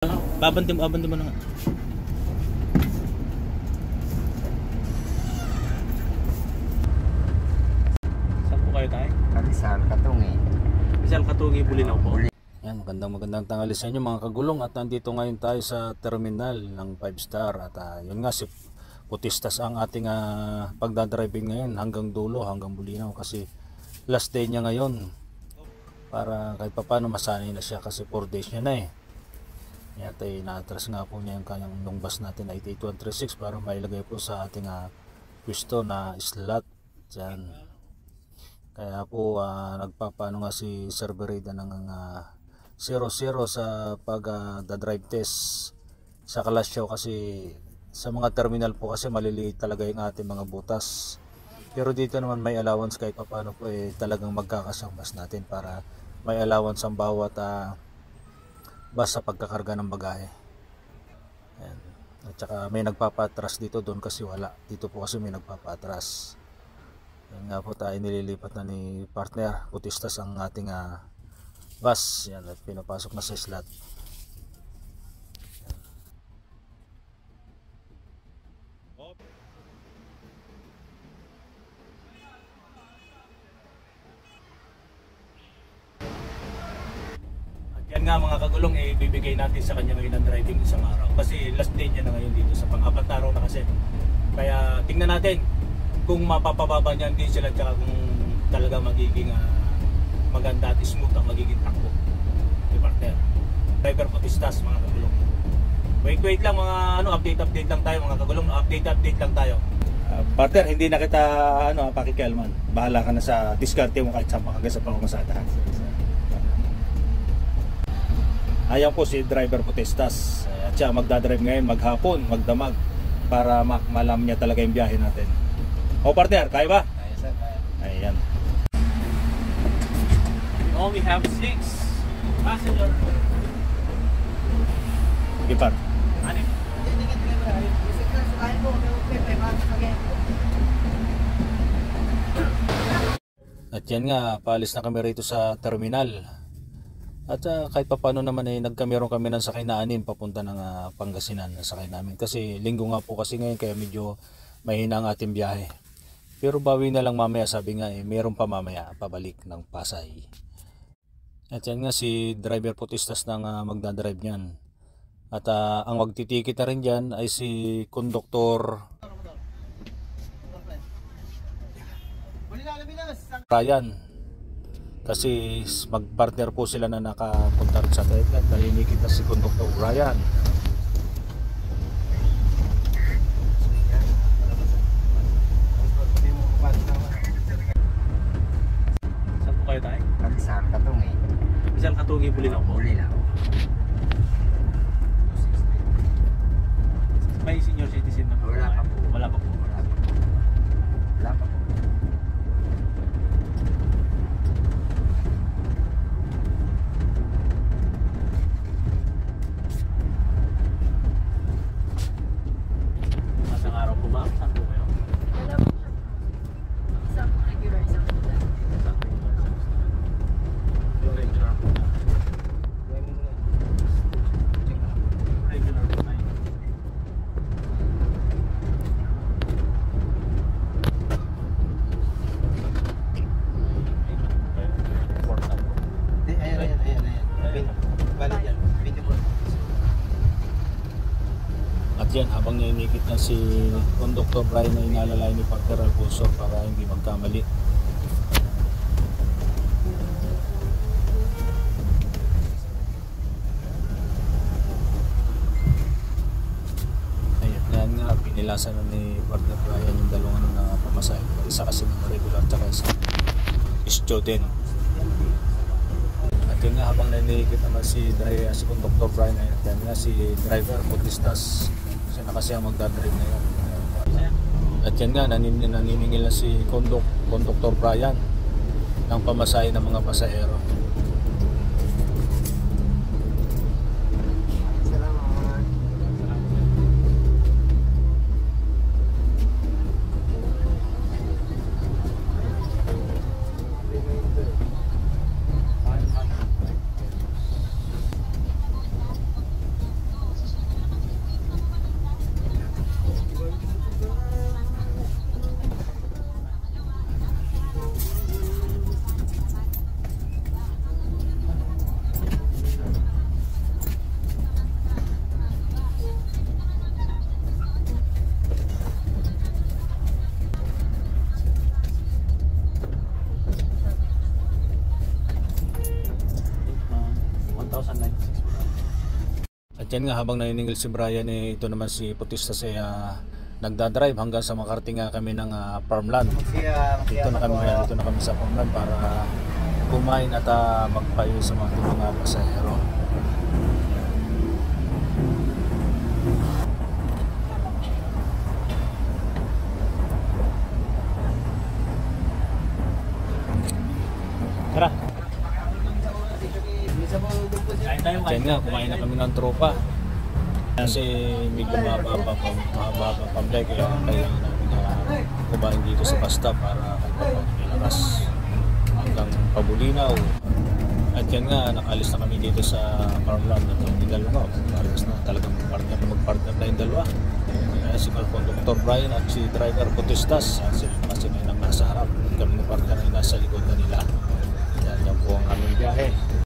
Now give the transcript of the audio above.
Abanti mo na nga. Saan po kayo tayo? Rizal Katungi. Rizal Katungi, Bulinaw po. Yan, magandang tanghali sa inyo mga kagulong, at nandito ngayon tayo sa terminal ng 5 star at yun nga, si Putistas ang ating pagdadriving ngayon hanggang dulo, hanggang Bulinaw, kasi last day niya ngayon para kahit paano masanay na siya kasi 4 days niya na eh. Yan, na-atras nga po niya yung kanyang bus natin na 88136 para mailagay po sa ating pwesto na slot dyan. Kaya po nagpapano nga si Sir Berida ng 0-0 sa pag-drive test sa Kalasyaw, kasi sa mga terminal po kasi maliliit talaga yung ating mga butas, pero dito naman may allowance kahit paano po talagang magkakasyang bus natin para may allowance ang bawat bus sa pagkakarga ng bagahe. Ayan. At saka may nagpapatras dito, doon kasi wala, dito po kasi may nagpapatras. Yan nga po, tayo nililipat na ni partner Putistas ang ating bus. Yan, at pinapasok na sa slot. Yan nga mga kagulong, ibibigay natin sa kanya ngayon ang driving isang araw. Kasi last day niya na ngayon dito sa pang-apat na araw na kasi. Kaya tingnan natin kung mapapababa niya din sila, tsaka kung talaga magiging maganda at smooth ang magiging takbo ni partner. Driver Putistas mga kagulong. Wait lang mga update lang tayo mga kagulong. Update lang tayo. Partner, hindi na kita pakikialman. Bahala ka na sa diskarte mo kahit saan hanggang sa pamamasada. Ayan po si driver Putistas, at siya magdadrive ngayon maghapon, magdamag, para malam niya talaga yung biyahe natin. O partner, kaya ba? Kaya sir, kaya. Ayan. We only have 6 passengers. Okay, par. Ano? At yan nga, paalis na kami rito sa terminal. At kahit paano naman nagkameron kami ng sakay na 6 papunta ng Pangasinan na sakay namin. Kasi linggo nga po kasi ngayon, kaya medyo mahina ang ating biyahe. Pero bawi na lang mamaya, sabi nga meron pa mamaya pabalik ng Pasay. At yan nga si driver Putistas ng magdadrive niyan. At ang magtitikit na rin dyan ay si Konduktor Ryan. Kasi magpartner po sila na nakapunta rin sa Thailand. Nalinikit na si Konduktor Ryan. Saan po kayo tayo? Rizal Katungi. Rizal Katungi, Bulinaw po. Bulinaw. May senior citizen na po? Wala pa po. Wala pa po. Wala pa po. Masang araw po ba? Saan po kayo? Wala po siya. Isang regular, isang regular. Yung regular po na. Regular po tayo. Ayan. Balik yan. At yan, habang nainikit na si Konduktor Ryan na inalalay ni partner Alfonso para hindi magkamali. Ayan nga, pinilasan na ni partner Ryan yung dalawang na pamasahe. Isa kasi ng regular at isa student. At yun nga, habang naninikit naman si Konduktor Brian, yan nga si driver Putistas, siya na kasi ang magdadrive na yan. At yan nga, naniningil na si Konduktor Brian ng pamasahe ng mga pasahero. At yan nga, habang naniningil si Brian, ito naman si Putista nagdadrive hanggang sa makarating nga kami ng farmland. Dito na kami ngayon, dito na kami sa farmland para kumain at magpayo sa mga pasahero. Tara. Kain tayo, Diyan nga, kumain na kami ng tropa. Kasi medyo mahaba pa pambay, kaya kailangan namin kumain dito sa pasta para pagpapilakas hanggang Pabulinaw. At yan nga, nakalis na kami dito sa farmland na itong Indalungaw. Parehas na talagang magpartner na yung dalawa. Kaya si Dr. Brian at si driver Putistas, sila yung nasa harap. Kami ng partner ay nasa likod na nila. Yan po ang aming biyahe.